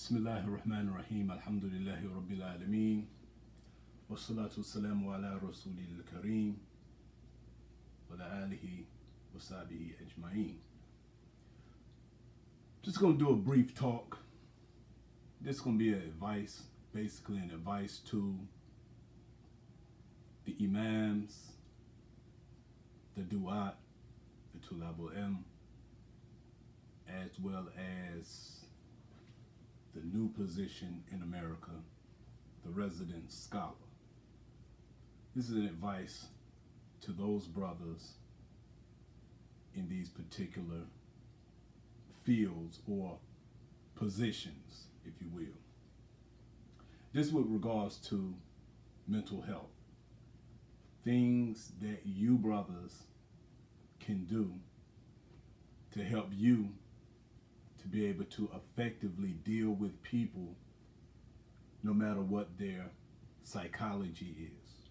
Bismillahir Rahmanir Rahim. Alhamdulillahi Rabbil Alameen. Wassalatu wassalamu ala Rasulil Kareem. Wa ala alihi wa sahbihi ajma'een. Just going to do a brief talk. This is going to be basically an advice to the Imams, the Du'at, the Tulabul Ilm, as well as the new position in America, the resident scholar. This is an advice to those brothers in these particular fields or positions, if you will. This with regards to mental health. Things that you brothers can do to help you to be able to effectively deal with people no matter what their psychology is,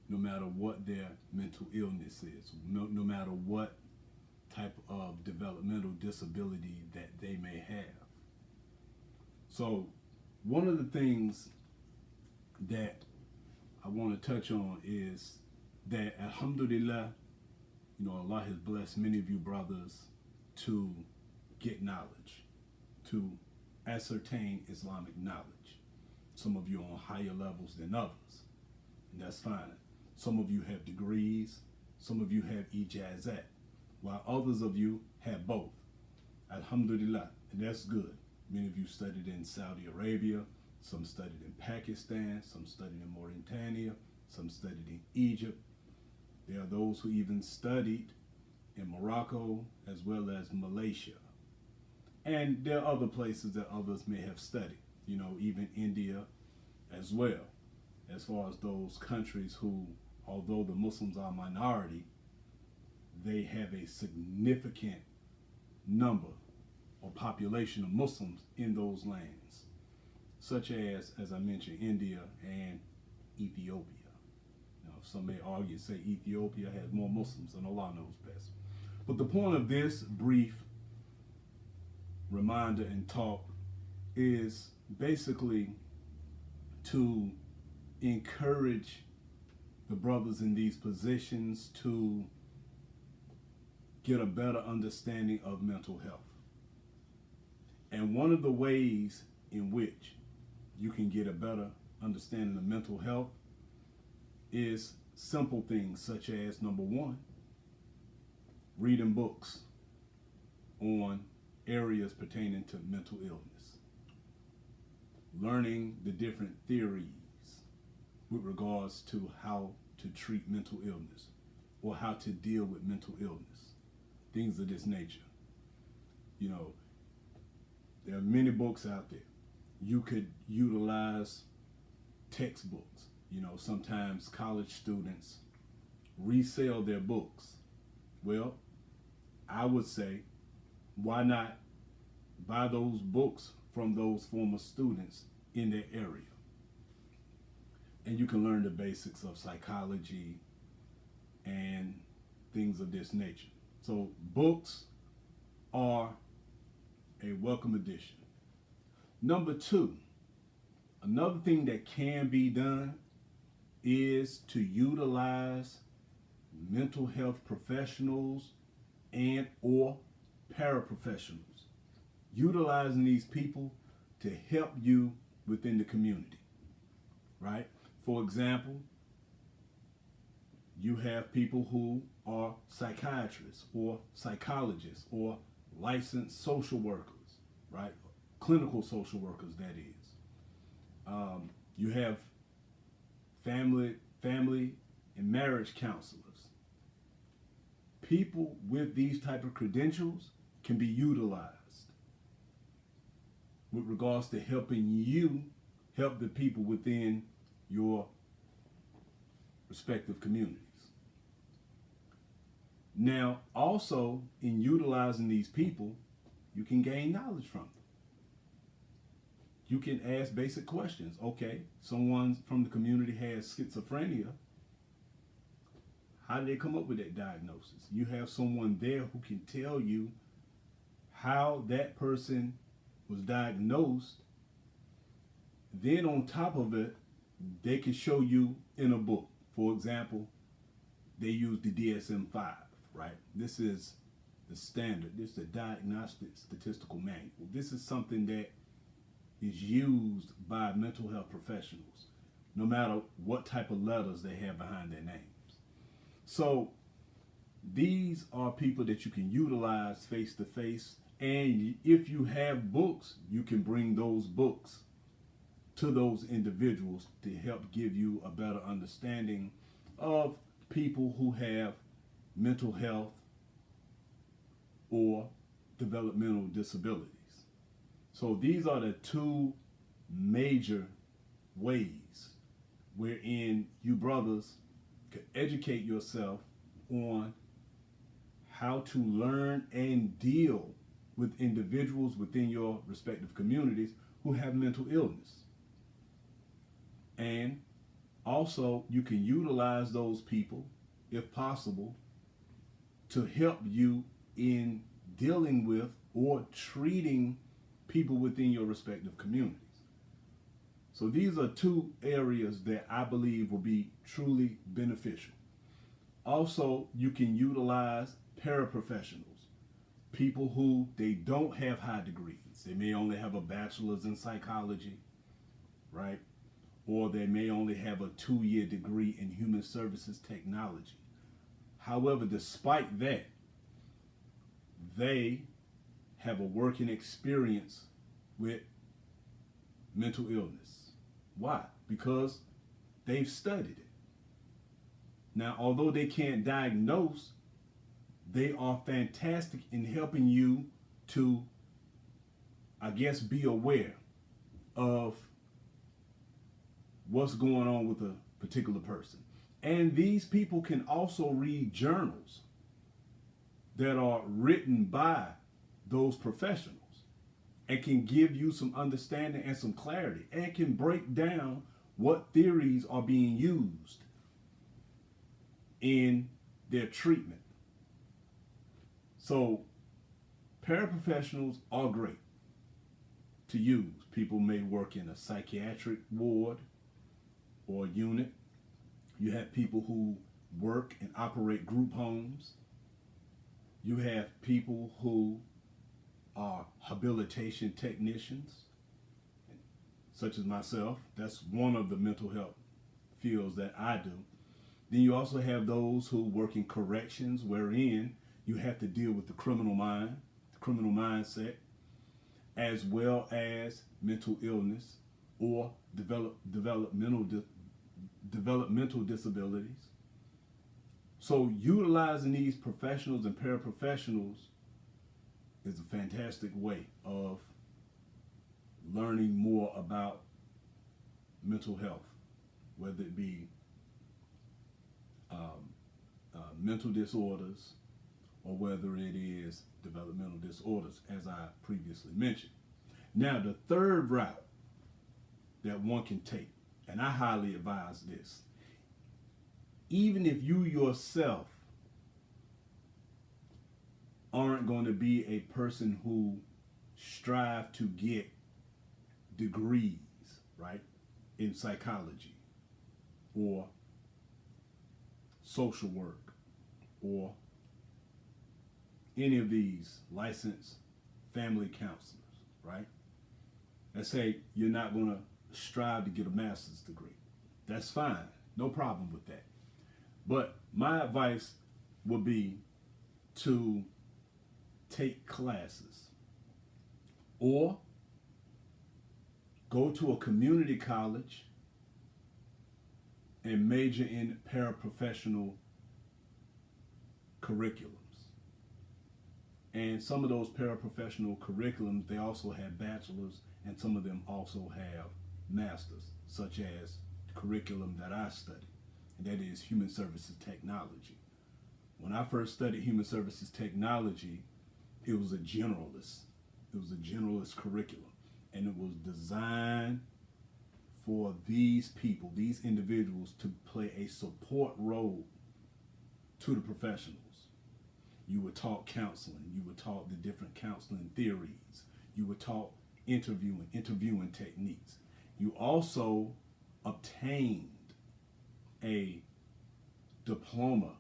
no matter what their mental illness is, no matter what type of developmental disability that they may have. So one of the things that I want to touch on is that, alhamdulillah, Allah has blessed many of you brothers to get knowledge, to ascertain Islamic knowledge. Some of you are on higher levels than others, and that's fine. Some of you have degrees, some of you have ijazat, while others of you have both. Alhamdulillah, and that's good. Many of you studied in Saudi Arabia, some studied in Pakistan, some studied in Mauritania, some studied in Egypt. There are those who even studied in Morocco as well as Malaysia. And there are other places that others may have studied, even India as well, as far as those countries who, although the Muslims are a minority, they have a significant number or population of Muslims in those lands, such as I mentioned, India and Ethiopia. Now, some may argue, say Ethiopia has more Muslims, and Allah knows best. But the point of this brief reminder and talk is basically to encourage the brothers in these positions to get a better understanding of mental health. And one of the ways in which you can get a better understanding of mental health is simple things such as, number one, reading books on areas pertaining to mental illness, learning the different theories with regards to how to treat mental illness or how to deal with mental illness, things of this nature. There are many books out there. You could utilize textbooks. Sometimes college students resell their books. Well, I would say, why not buy those books from those former students in their area? And you can learn the basics of psychology and things of this nature. So books are a welcome addition. Number two, another thing that can be done is to utilize mental health professionals and or paraprofessionals, utilizing these people to help you within the community, right? For example, you have people who are psychiatrists or psychologists or licensed social workers, right? Clinical social workers, that is. You have family and marriage counselors. People with these type of credentials can be utilized with regards to helping you help the people within your respective communities. Now, also in utilizing these people, you can gain knowledge from them. You can ask basic questions. Okay, someone from the community has schizophrenia. How did they come up with that diagnosis? You have someone there who can tell you how that person was diagnosed, then on top of it, they can show you in a book. For example, they use the DSM-5, right? This is the standard. This is the Diagnostic Statistical Manual. This is something that is used by mental health professionals, no matter what type of letters they have behind their names. So these are people that you can utilize face to face. And if you have books, you can bring those books to those individuals to help give you a better understanding of people who have mental health or developmental disabilities. So these are the two major ways wherein you brothers can educate yourself on how to learn and deal with individuals within your respective communities who have mental illness. And also, you can utilize those people, if possible, to help you in dealing with or treating people within your respective communities. So these are two areas that I believe will be truly beneficial. Also, you can utilize paraprofessionals, people who they don't have high degrees. They may only have a bachelor's in psychology, right? Or they may only have a 2-year degree in human services technology. However, despite that, they have a working experience with mental illness. Why? Because they've studied it. Now, although they can't diagnose, they are fantastic in helping you to, I guess, be aware of what's going on with a particular person. And these people can also read journals that are written by those professionals and can give you some understanding and some clarity and can break down what theories are being used in their treatment. So paraprofessionals are great to use. People may work in a psychiatric ward or unit. You have people who work and operate group homes. You have people who are habilitation technicians, such as myself. That's one of the mental health fields that I do. Then you also have those who work in corrections, wherein you have to deal with the criminal mind, the criminal mindset, as well as mental illness or developmental disabilities. So utilizing these professionals and paraprofessionals is a fantastic way of learning more about mental health, whether it be mental disorders or whether it is developmental disorders, as I previously mentioned. Now, the third route that one can take, and I highly advise this, even if you yourself aren't going to be a person who strive to get degrees, right, in psychology or social work or any of these licensed family counselors, right? Let's say you're not going to strive to get a master's degree. That's fine. No problem with that. But my advice would be to take classes or go to a community college and major in paraprofessional curriculums. And some of those paraprofessional curriculums, they also have bachelor's, and some of them also have masters, such as the curriculum that I studied, and that is human services technology. When I first studied human services technology, it was a generalist. It was a generalist curriculum, and it was designed for these people, these individuals, to play a support role to the professionals. You were taught counseling. You were taught the different counseling theories. You were taught interviewing techniques. You also obtained a diploma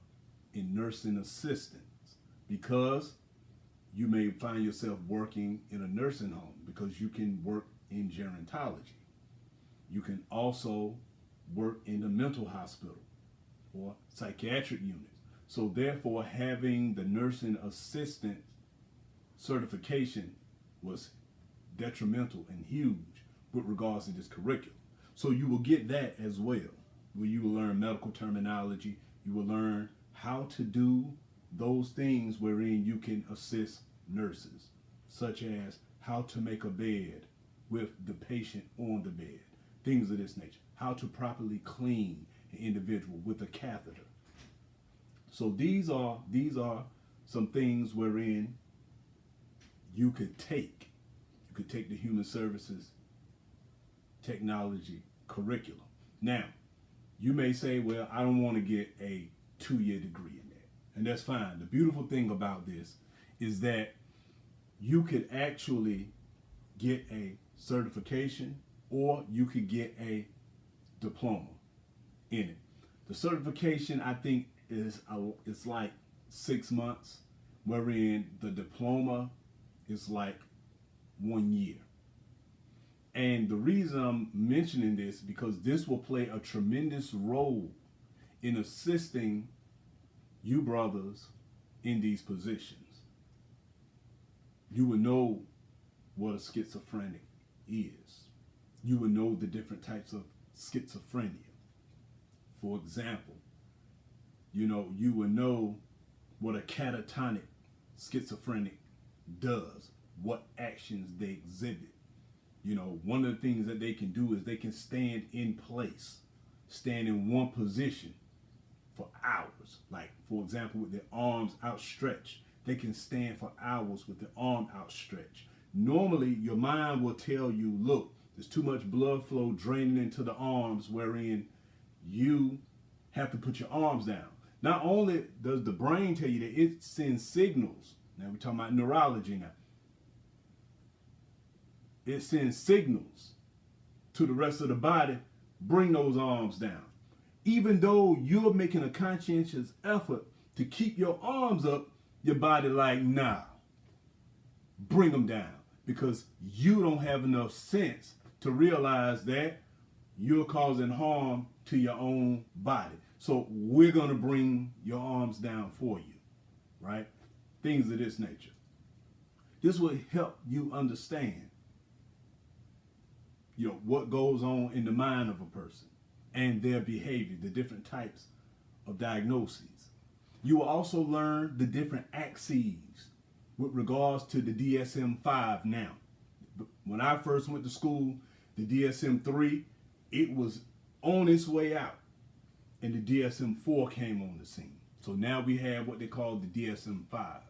in nursing assistance because you may find yourself working in a nursing home because you can work in gerontology. You can also work in the mental hospital or psychiatric units. So therefore, having the nursing assistant certification was detrimental and huge with regards to this curriculum. So you will get that as well, where you will learn medical terminology. You will learn how to do those things wherein you can assist nurses, such as how to make a bed with the patient on the bed, things of this nature, how to properly clean an individual with a catheter. So these are some things wherein you could take the human services technology curriculum. Now, you may say, well, I don't want to get a 2-year degree in that. And that's fine. The beautiful thing about this is that you could actually get a certification or you could get a diploma in it. The certification, I think, it's like 6 months, wherein the diploma is like 1 year. And the reason I'm mentioning this, because this will play a tremendous role in assisting you brothers in these positions. You will know what a schizophrenic is. You will know the different types of schizophrenia. For example, you will know what a catatonic schizophrenic does, what actions they exhibit. One of the things that they can do is they can stand in place, stand in one position for hours. Like, for example, with their arms outstretched, they can stand for hours with their arm outstretched. Normally, your mind will tell you, look, there's too much blood flow draining into the arms, wherein you have to put your arms down. Not only does the brain tell you that, it sends signals. Now we're talking about neurology now. It sends signals to the rest of the body, bring those arms down. Even though you're making a conscientious effort to keep your arms up, your body like, nah, bring them down. Because you don't have enough sense to realize that you're causing harm to your own body. So we're going to bring your arms down for you, right? Things of this nature. This will help you understand what goes on in the mind of a person and their behavior, the different types of diagnoses. You will also learn the different axes with regards to the DSM-5 now. When I first went to school, the DSM-3, it was on its way out, and the DSM-4 came on the scene. So now we have what they call the DSM-5,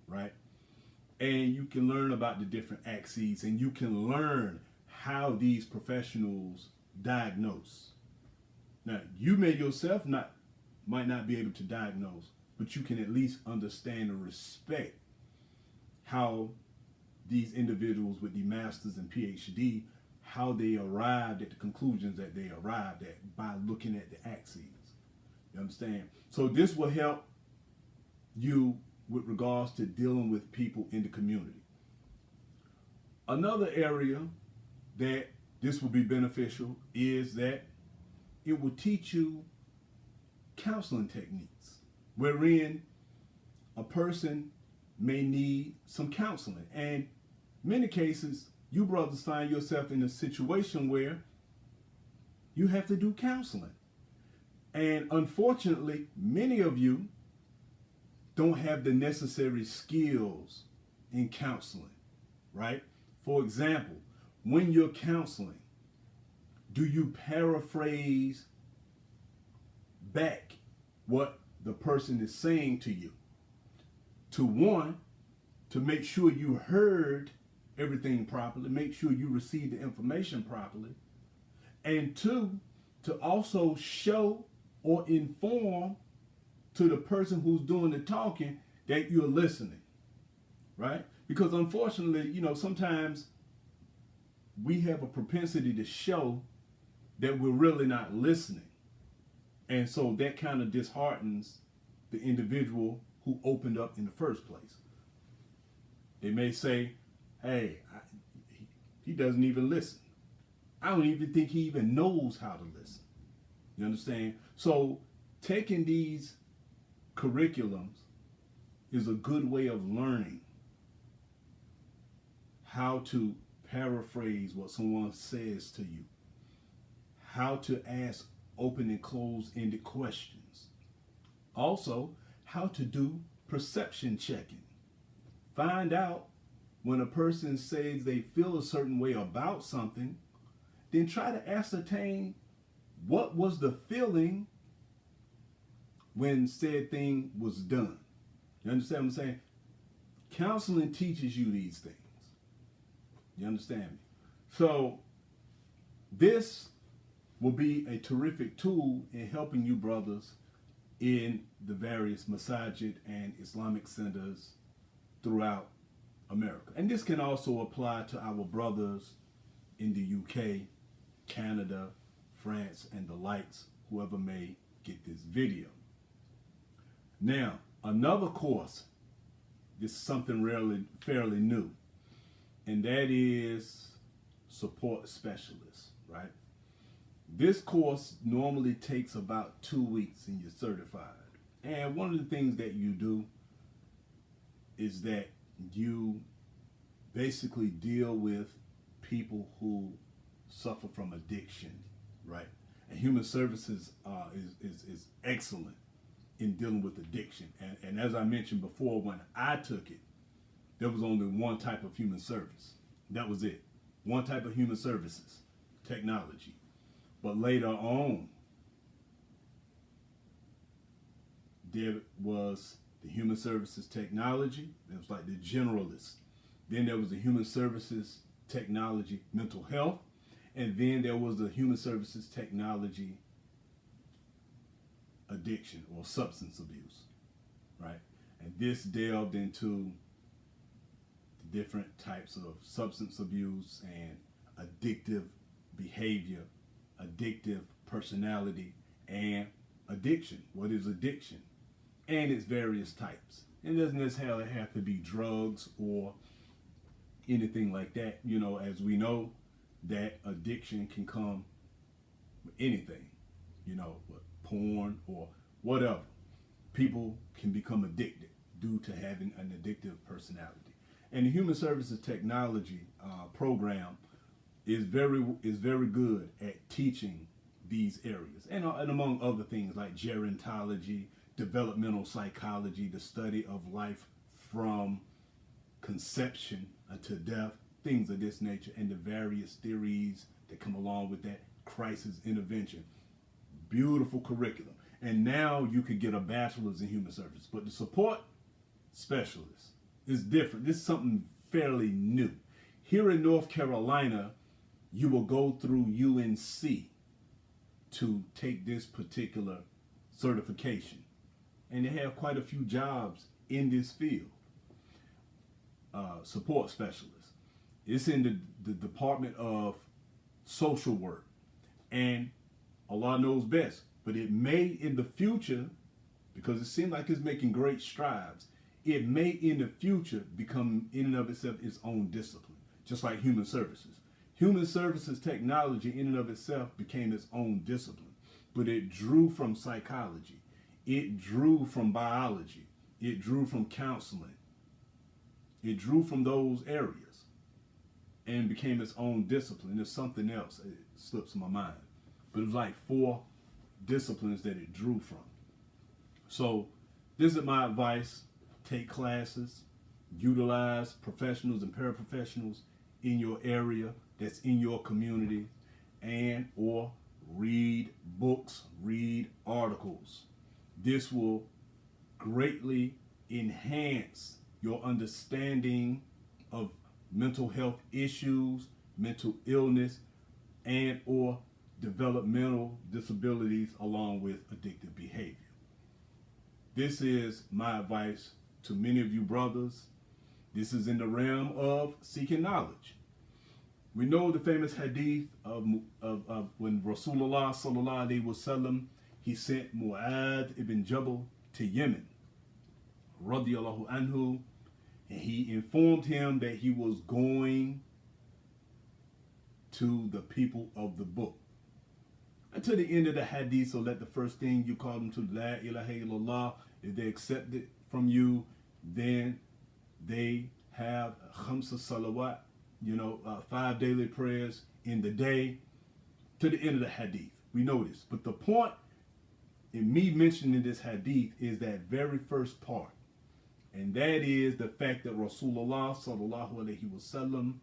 right? And you can learn about the different axes, and you can learn how these professionals diagnose. Now, you may yourself might not be able to diagnose, but you can at least understand and respect how these individuals with the masters and PhD, how they arrived at the conclusions that they arrived at by looking at the axes. You understand? So this will help you with regards to dealing with people in the community. Another area that this will be beneficial is that it will teach you counseling techniques, wherein a person may need some counseling. And many cases, you brothers find yourself in a situation where you have to do counseling. And unfortunately, many of you don't have the necessary skills in counseling, right? For example, when you're counseling, do you paraphrase back what the person is saying to you? To make sure you heard everything properly, make sure you received the information properly, and 2, to also show or inform to the person who's doing the talking that you're listening, right? Because unfortunately, sometimes we have a propensity to show that we're really not listening. And so that kind of disheartens the individual who opened up in the first place. They may say, hey, he doesn't even listen. I don't even think he even knows how to listen. You understand? So taking these curriculums is a good way of learning how to paraphrase what someone says to you, how to ask open and closed-ended questions. Also, how to do perception checking. Find out when a person says they feel a certain way about something, then try to ascertain what was the feeling when said thing was done. You understand what I'm saying? Counseling teaches you these things. You understand me? So this will be a terrific tool in helping you brothers in the various masajid and Islamic centers throughout America. And this can also apply to our brothers in the UK, Canada, France, and the likes, whoever may get this video. Now, another course, this is something fairly new, and that is support specialist, right? This course normally takes about 2 weeks and you're certified. And one of the things that you do is that you basically deal with people who suffer from addiction, right? And human services is excellent in dealing with addiction. And as I mentioned before, when I took it, there was only one type of human service. That was it. One type of human services, technology. But later on, there was the human services technology. That was like the generalist. Then there was the human services technology mental health. And then there was the human services technology addiction or substance abuse, right? And this delved into the different types of substance abuse and addictive behavior, addictive personality, and addiction. What is addiction? And its various types. It doesn't necessarily have to be drugs or anything like that. You know, as we know, that addiction can come with anything, you know, porn or whatever. People can become addicted due to having an addictive personality. And the human services technology program is very good at teaching these areas, and among other things like gerontology, developmental psychology, the study of life from conception until death, things of this nature, and the various theories that come along with that, crisis intervention. Beautiful curriculum. And now you could get a bachelor's in human services. But the support specialist is different. This is something fairly new. Here in North Carolina, you will go through UNC to take this particular certification. And they have quite a few jobs in this field. Support specialist. It's in the Department of Social Work. And Allah knows best. But it may in the future, because it seems like it's making great strides, it may in the future become in and of itself its own discipline. Just like human services. Human services technology in and of itself became its own discipline. But it drew from psychology. It drew from biology. It drew from counseling. It drew from those areas and became its own discipline. There's something else. It slips my mind. But it was like 4 disciplines that it drew from. So this is my advice. Take classes. Utilize professionals and paraprofessionals in your area that's in your community, and or read books, read articles. This will greatly enhance your understanding of mental health issues, mental illness, and or developmental disabilities along with addictive behavior. This is my advice to many of you brothers. This is in the realm of seeking knowledge. We know the famous hadith of when Rasulullah sallallahu alaihi wasallam, he sent Mu'adh ibn Jabal to Yemen, radiyallahu anhu, and he informed him that he was going to the people of the book. Until the end of the hadith, so that the first thing you call them to, La ilaha illallah, if they accept it from you, then they have khamsa salawat, 5 daily prayers in the day, to the end of the hadith. We know this. But the point in me mentioning this hadith is that very first part. And that is the fact that Rasulullah sallallahu alaihi wasallam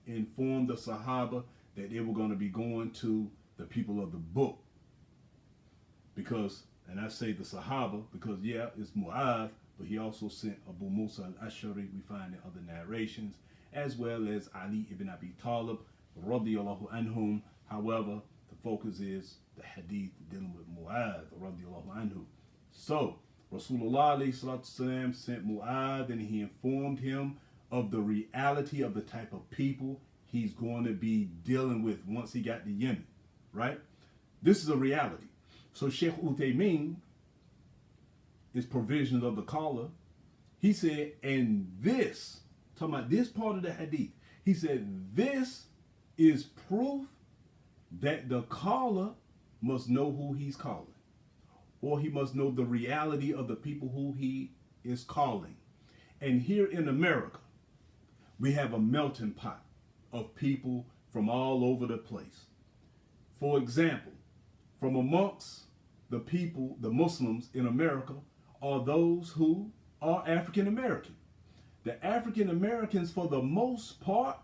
informed the Sahaba that they were going to be going to the people of the book. Because, and I say the Sahaba, because yeah, it's Mu'adh, but he also sent Abu Musa al-Ash'ari, we find in other narrations, as well as Ali ibn Abi Talib, radiyallahu anhum. However, the focus is the hadith dealing with Mu'adh, radiyallahu anhu. So, Rasulullah alayhi salatu wasalam sent Mu'adh, and he informed him of the reality of the type of people he's going to be dealing with once he got to Yemen, right? This is a reality. So Sheikh Uthaymeen, his provisions of the caller, he said, and this, talking about this part of the hadith, he said, this is proof that the caller must know who he's calling, or he must know the reality of the people who he is calling. And here in America, we have a melting pot of people from all over the place. For example, from amongst the people, the Muslims in America, are those who are African American. The African Americans, for the most part,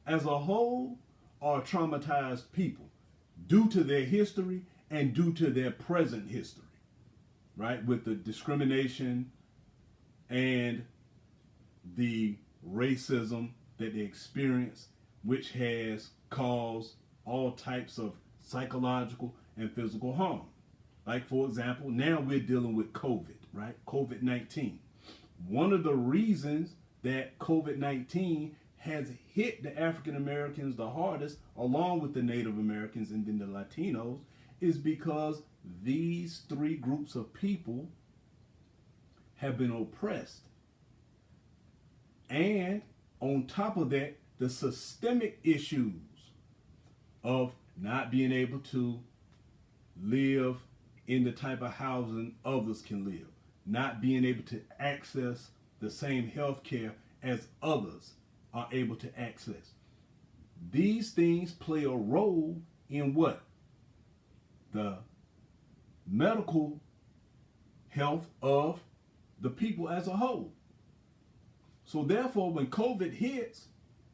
as a whole, are traumatized people due to their history and due to their present history, right? With the discrimination and the racism that they experience, which has caused all types of psychological and physical harm. Like, for example, now we're dealing with COVID, right? COVID-19. One of the reasons that COVID-19 has hit the African Americans the hardest, along with the Native Americans and then the Latinos, is because these three groups of people have been oppressed. And on top of that, the systemic issues of not being able to live in the type of housing others can live, not being able to access the same health care as others are able to access. These things play a role in what? The medical health of the people as a whole. So therefore, when COVID hits,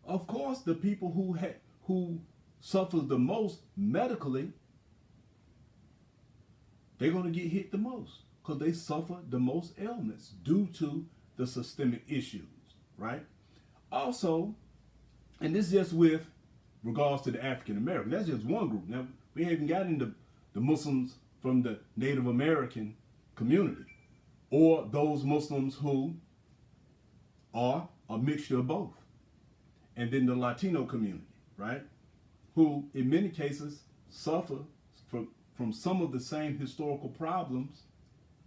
of course, the people who suffer the most medically, they're going to get hit the most because they suffer the most ailments due to the systemic issues, right? Also, and this is just with regards to the African American. That's just one group. Now, we haven't gotten into the Muslims from the Native American community or those Muslims who are a mixture of both. And then the Latino community, right? Who in many cases suffer from some of the same historical problems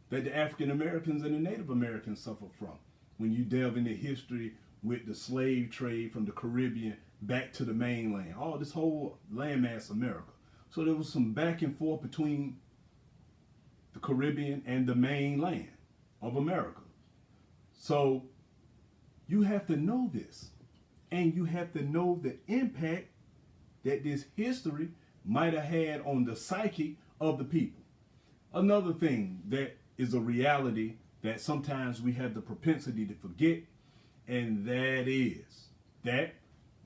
that the African Americans and the Native Americans suffer from. When you delve into history with the slave trade from the Caribbean back to the mainland, all this whole landmass America. So there was some back and forth between the Caribbean and the mainland of America. So you have to know this, and you have to know the impact that this history might have had on the psyche of the people. Another thing that is a reality that sometimes we have the propensity to forget, and that is that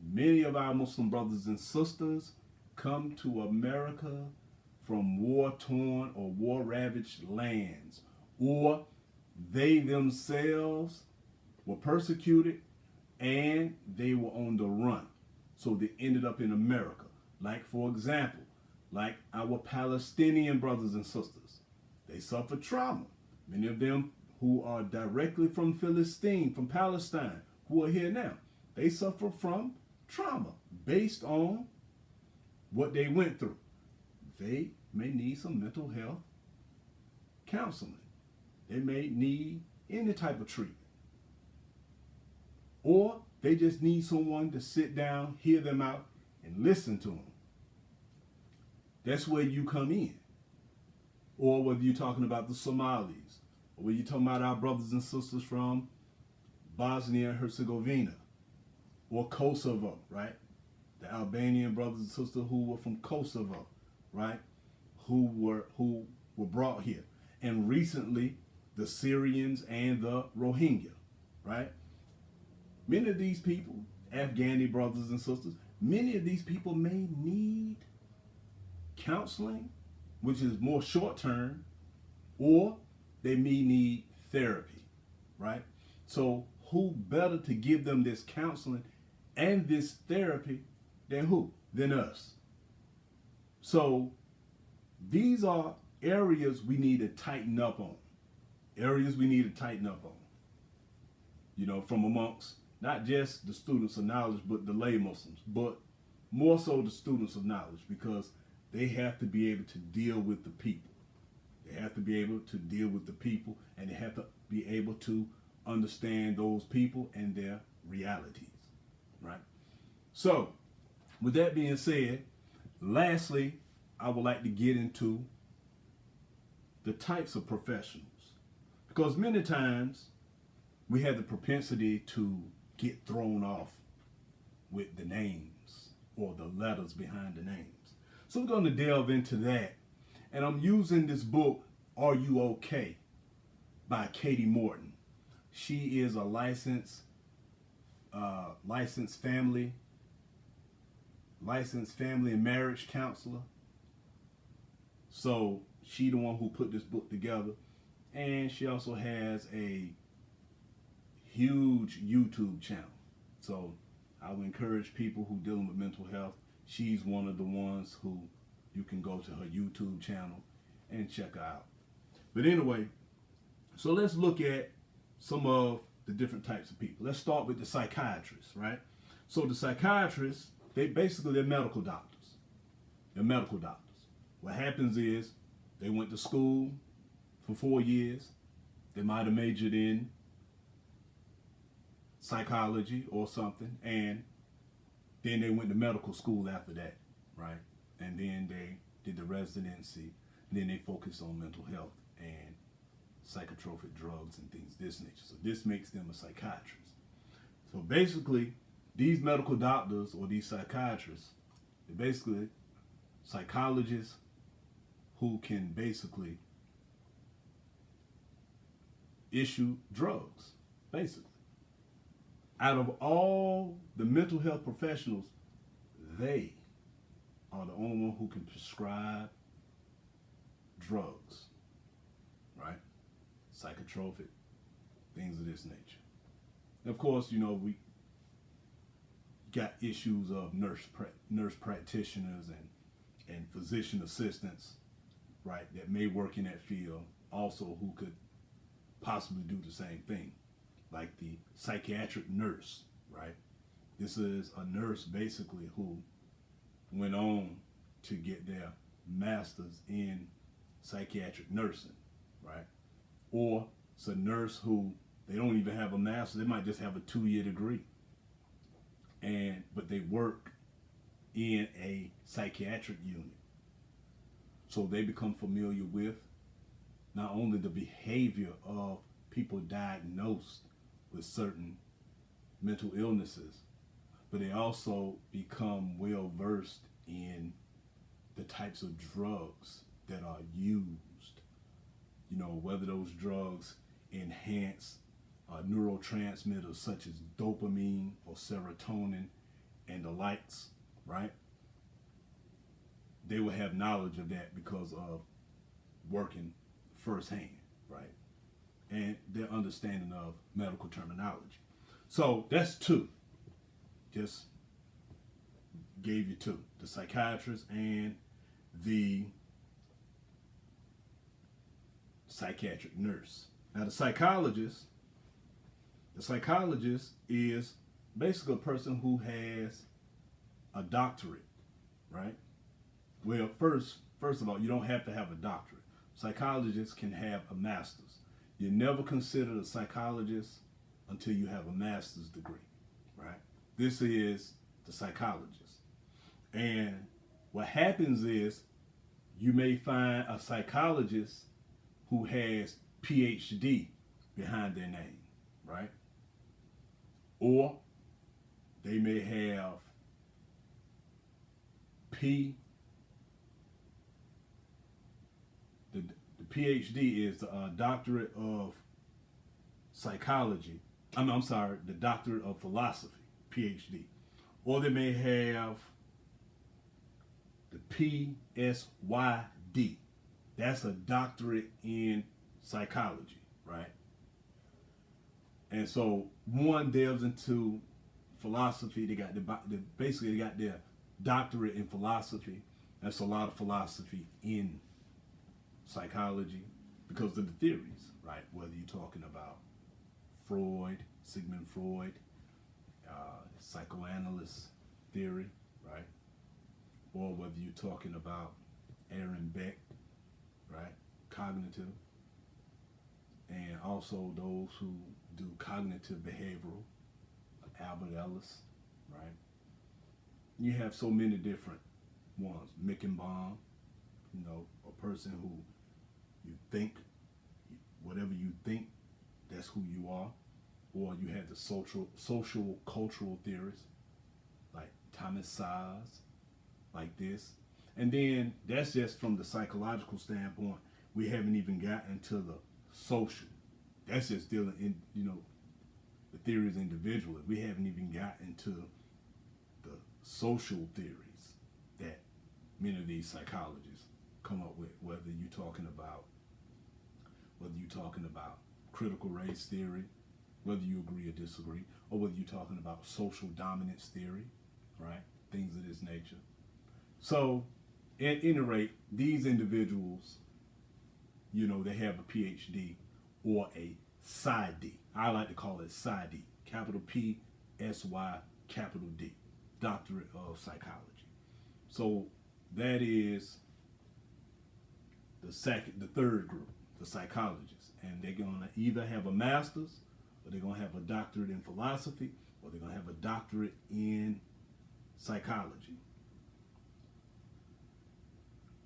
many of our Muslim brothers and sisters come to America from war-torn or war-ravaged lands, or they themselves were persecuted and they were on the run. So they ended up in America. Like, for example, like our Palestinian brothers and sisters. They suffered trauma. Many of them who are directly from Palestine, who are here now, they suffer from trauma based on what they went through. They may need some mental health counseling. They may need any type of treatment. Or they just need someone to sit down, hear them out, and listen to them. That's where you come in. Or whether you're talking about the Somalis, or whether you're talking about our brothers and sisters from Bosnia and Herzegovina, or Kosovo, right? The Albanian brothers and sisters who were from Kosovo, right? Who were brought here. And recently, the Syrians and the Rohingya, right? Many of these people, Afghani brothers and sisters, many of these people may need counseling, which is more short term, or they may need therapy, right? So who better to give them this counseling and this therapy than who? Than us. So these are areas we need to tighten up on. Areas we need to tighten up on. You know, from amongst not just the students of knowledge, but the lay Muslims, but more so the students of knowledge, because they have to be able to deal with the people. They have to be able to deal with the people, and they have to be able to understand those people and their realities, right? So, with that being said, lastly, I would like to get into the types of professionals, because many times we have the propensity to get thrown off with the names or the letters behind the names. So we're going to delve into that. And I'm using this book, Are You Okay? By Katie Morton. She is a licensed family and marriage counselor. So she the one who put this book together. And she also has a huge YouTube channel. So I would encourage people who dealing with mental health. She's one of the ones who you can go to her YouTube channel and check her out. But anyway, so let's look at some of the different types of people. Let's start with the psychiatrists, right? So the psychiatrists, they're medical doctors. They're medical doctors. What happens is they went to school for 4 years. They might have majored in psychology or something, and then they went to medical school after that, right? And then they did the residency, and then they focused on mental health and psychotropic drugs and things of this nature. So this makes them a psychiatrist. So basically, these medical doctors or these psychiatrists, they're basically psychologists who can basically issue drugs, basically. Out of all the mental health professionals, they are the only one who can prescribe drugs, right? Psychotropic, things of this nature. And of course, you know, we got issues of nurse practitioners and physician assistants, right, that may work in that field also, who could possibly do the same thing, like the psychiatric nurse, right? This is a nurse basically who went on to get their master's in psychiatric nursing, right? Or it's a nurse who they don't even have a master's, they might just have a 2-year degree, but they work in a psychiatric unit. So they become familiar with not only the behavior of people diagnosed with certain mental illnesses, but they also become well versed in the types of drugs that are used. You know, whether those drugs enhance neurotransmitters such as dopamine or serotonin and the likes, right? They will have knowledge of that because of working firsthand, right? And their understanding of medical terminology. So that's 2. Just gave you 2. The psychiatrist and the psychiatric nurse. Now the psychologist is basically a person who has a doctorate, right? Well, first of all, you don't have to have a doctorate. Psychologists can have a master's. You're never considered a psychologist until you have a master's degree, right? This is the psychologist. And what happens is you may find a psychologist who has PhD behind their name, right? Or they may have the PhD is a doctorate of psychology. I'm sorry, the doctorate of philosophy, PhD. Or they may have the PsyD. That's a doctorate in psychology, right? And so one delves into philosophy. They got basically they got their doctorate in philosophy. That's a lot of philosophy in psychology because of the theories, right? Whether you're talking about Freud, Sigmund Freud, psychoanalyst theory, right? Or whether you're talking about Aaron Beck, right? Cognitive. And also those who do cognitive behavioral, Albert Ellis, right? You have so many different ones. Mickenbaum, you know, a person who you think, whatever you think, that's who you are. Or you have the social cultural theorists like Thomas Saz, like this. And then that's just from the psychological standpoint. We haven't even gotten to the social. That's just dealing in, you know, the theories individually. We haven't even gotten to the social theories that many of these psychologists come up with, whether you're talking about critical race theory, whether you agree or disagree, or whether you're talking about social dominance theory, right? Things of this nature. So, at any rate, these individuals, you know, they have a PhD or a PsyD. I like to call it PsyD, capital P, S-Y, capital D, Doctorate of Psychology. So that is the third group, the psychologists. And they're going to either have a master's, or they're going to have a doctorate in philosophy, or they're going to have a doctorate in psychology.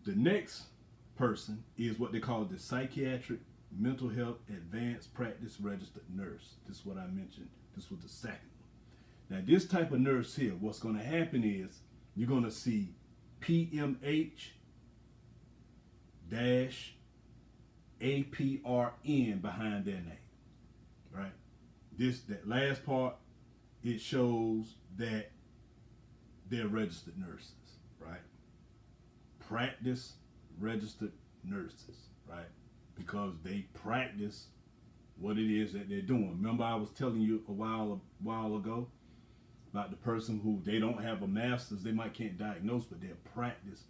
The next person is what they call the psychiatric mental health advanced practice registered nurse. This is what I mentioned. This was the second one. Now, this type of nurse here, what's going to happen is you're going to see PMH-APRN behind their name, right? That last part, it shows that they're registered nurses, right? Practice registered nurses, right? Because they practice what it is that they're doing. Remember I was telling you a while ago about the person who they don't have a master's, they might can't diagnose, but they're practice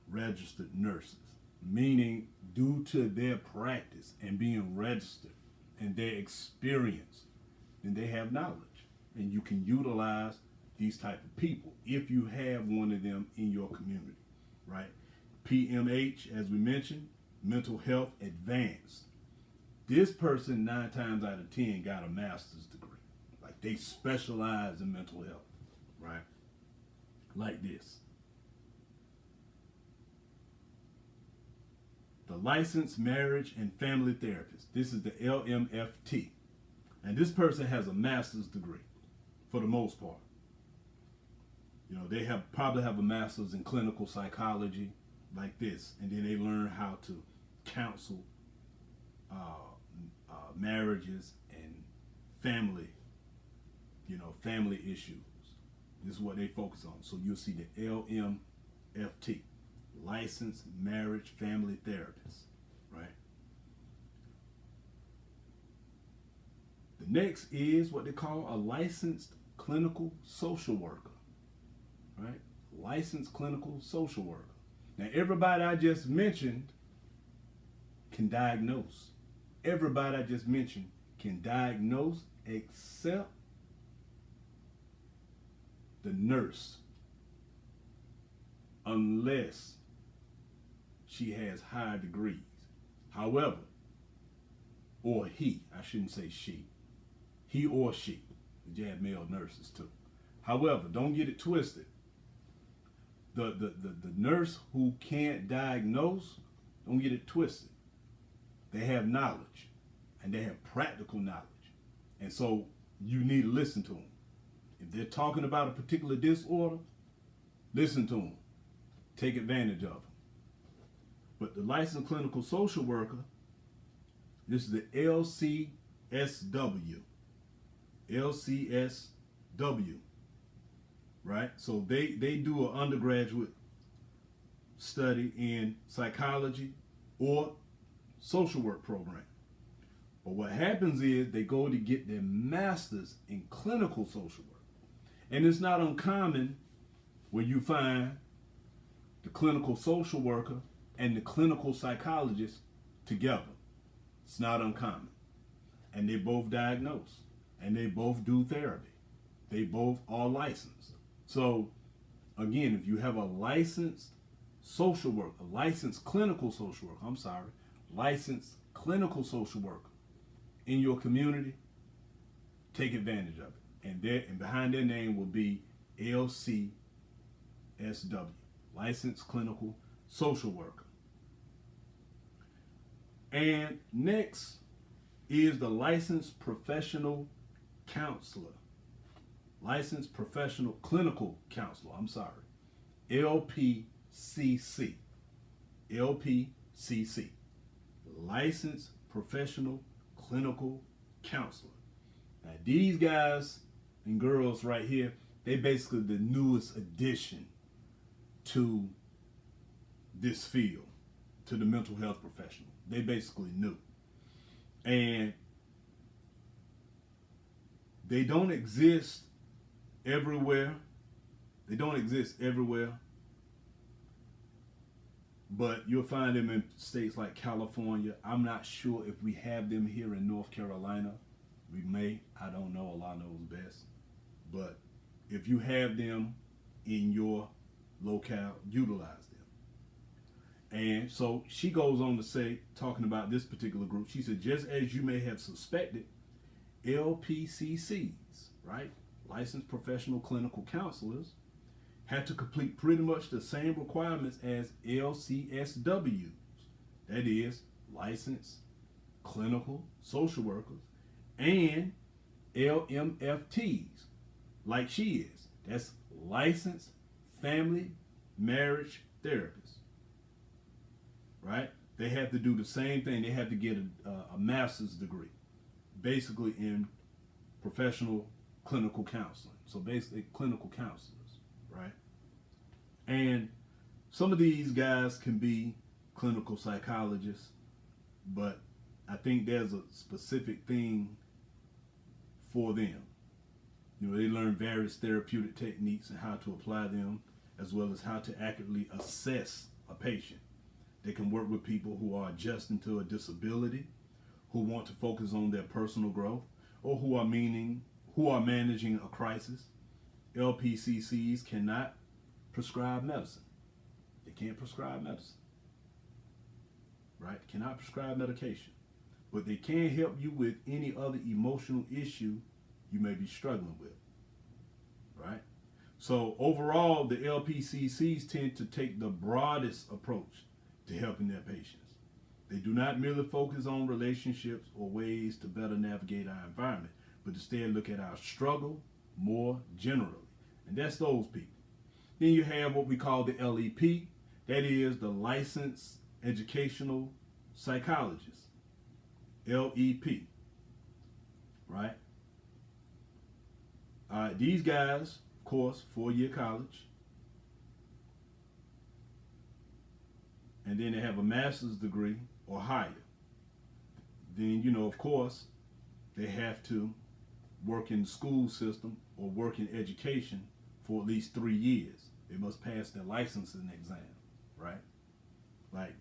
registered nurses. Meaning due to their practice and being registered and their experience, then they have knowledge. And you can utilize these type of people if you have one of them in your community, right? PMH, as we mentioned, mental health advanced. This person 9 times out of 10 got a master's degree. Like they specialize in mental health, right? Like this. The licensed marriage and family therapist. This is the LMFT. And this person has a master's degree for the most part. You know, they probably have a master's in clinical psychology like this. And then they learn how to counsel marriages and family issues. This is what they focus on. So you'll see the LMFT, licensed marriage family therapist, right? The next is what they call a licensed clinical social worker, right? Licensed clinical social worker. Now, everybody I just mentioned can diagnose. Everybody I just mentioned can diagnose except the nurse. unless she has higher degrees. However, or he, I shouldn't say she, he or she, you have male nurses too. However, don't get it twisted. The nurse who can't diagnose, don't get it twisted. They have knowledge, and they have practical knowledge. And so you need to listen to them. If they're talking about a particular disorder, listen to them. Take advantage of them. But the licensed clinical social worker, this is the LCSW. LCSW. Right? So they do an undergraduate study in psychology or social work program. But what happens is they go to get their master's in clinical social work. And it's not uncommon where you find the clinical social worker and the clinical psychologist together. It's not uncommon. And they both diagnose. And they both do therapy. They both are licensed. So, again, if you have a licensed social worker, a licensed clinical social worker, licensed clinical social worker in your community, take advantage of it. And behind their name will be LCSW, licensed clinical social worker. And next is the licensed professional counselor. Licensed professional clinical counselor, LPCC. LPCC. Licensed professional clinical counselor. Now these guys and girls right here, they basically the newest addition to this field, to the mental health professional. They basically new. And they don't exist everywhere. They don't exist everywhere. But you'll find them in states like California. I'm not sure if we have them here in North Carolina. We may. I don't know. Allah knows best. But if you have them in your locale, utilize them. And so she goes on to say, talking about this particular group, she said, just as you may have suspected, LPCCs, right? Licensed professional clinical counselors, had to complete pretty much the same requirements as LCSWs. That is, licensed clinical social workers, and LMFTs, like she is. That's licensed family marriage therapists. Right? They have to do the same thing. They have to get a master's degree, basically in professional clinical counseling. So basically clinical counselors, right? And some of these guys can be clinical psychologists, but I think there's a specific thing for them. You know, they learn various therapeutic techniques and how to apply them, as well as how to accurately assess a patient. They can work with people who are adjusting to a disability, who want to focus on their personal growth, or who are managing a crisis. LPCCs cannot prescribe medicine. They can't prescribe medicine. Right? Cannot prescribe medication. But they can help you with any other emotional issue you may be struggling with. Right? So overall, the LPCCs tend to take the broadest approach to helping their patients. They do not merely focus on relationships or ways to better navigate our environment, but instead look at our struggle more generally. And that's those people. Then you have what we call the LEP. That is the Licensed Educational Psychologist. LEP. Right? These guys, of course, 4-year college. And then they have a master's degree or higher. Then, you know, of course, they have to work in the school system or work in education for at least 3 years. They must pass their licensing exam, right? Like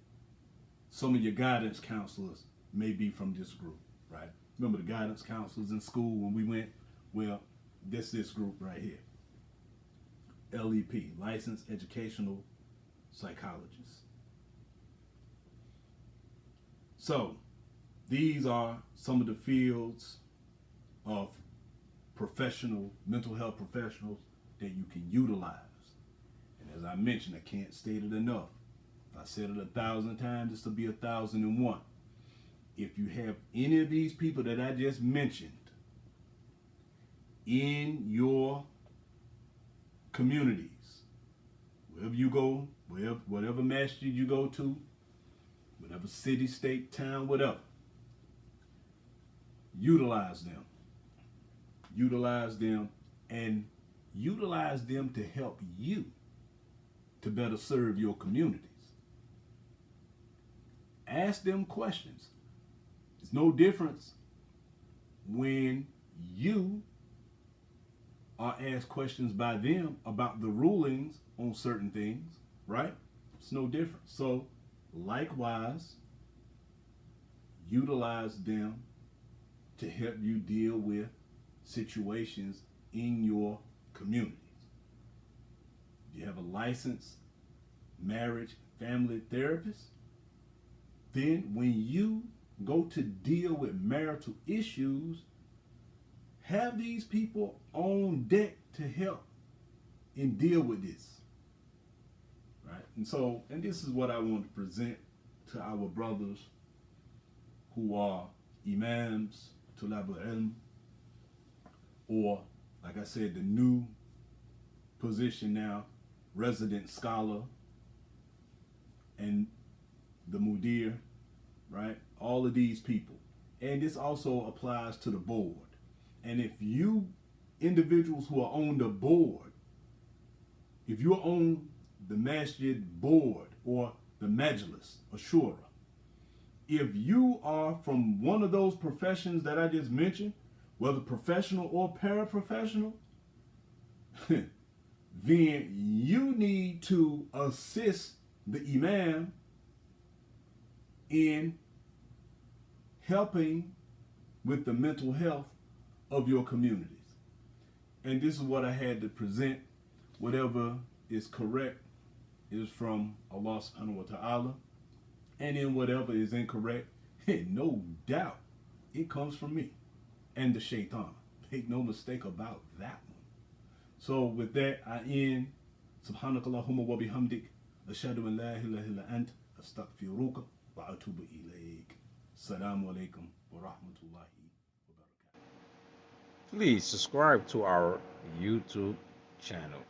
some of your guidance counselors may be from this group, right? Remember the guidance counselors in school when we went? Well, this group right here. LEP, Licensed Educational psychologists. So these are some of the fields of professional mental health professionals that you can utilize. And as I mentioned, I can't state it enough. If I said it 1,000 times, this will be 1,001. If you have any of these people that I just mentioned in your communities, wherever you go, whatever masjid you go to, whatever city, state, town, whatever, utilize them. Utilize them, and utilize them to help you to better serve your communities. Ask them questions. There's no difference when you are asked questions by them about the rulings on certain things, right? It's no different. So, likewise, utilize them to help you deal with situations in your communities. You have a licensed marriage family therapist, then when you go to deal with marital issues, have these people on deck to help and deal with this, right? And this is what I want to present to our brothers who are Imams, Tulabul Ilm, or, like I said, the new position now, resident scholar, and the Mudir, right? All of these people. And this also applies to the board. And if you individuals who are on the board, if you're on the masjid board or the majlis or shura, if you are from one of those professions that I just mentioned, whether professional or paraprofessional, then you need to assist the imam in helping with the mental health of your communities. And this is what I had to present. Whatever is correct is from Allah subhanahu wa ta'ala. And then whatever is incorrect, no doubt, it comes from me and the shaitan. Make no mistake about that one. So with that, I end. Subhanakallahumma wa bihamdik. Ashhadu an la ilaha illa ant. Astaghfiruka wa atubu ilayk. Assalamu alaikum wa rahmatullahi wa barakatuh. Please subscribe to our YouTube channel.